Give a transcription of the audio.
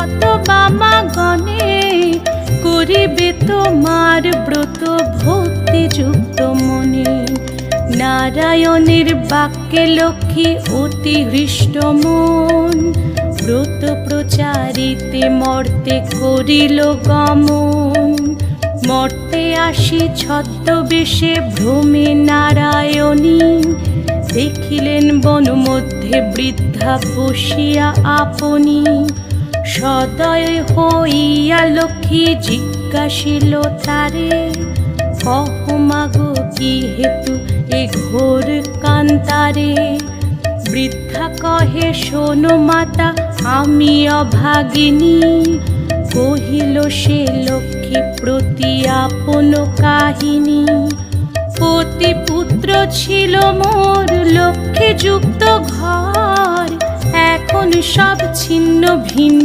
হতবামা গণে করিবে তোমার ব্রত ভক্তিযুক্ত মনে। নারায়ণের বাক্যে লক্ষ্মী অতি হৃষ্ট মন, ব্রত প্রচারিতে মর্তে করিল গমন। মর্তে আসি ছদ্মবেশে ভ্রমে নারায়ণী, দেখিলেন বন মধ্যে বৃদ্ধা বসিয়া আপনি। সদয় হইয়া লক্ষ্মী জিজ্ঞাসিল তারে, কহ মাগো কি হেতু এ ঘোর কান্তারে। বৃদ্ধা কহে শোনো মাতা আমি অভাগিনী, কহিল সে লক্ষ্মী প্রতি আপন কাহিনী। পতি পুত্র ছিল মোর লক্ষ্মী যুক্ত ঘর, এখন সব ছিন্ন ভিন্ন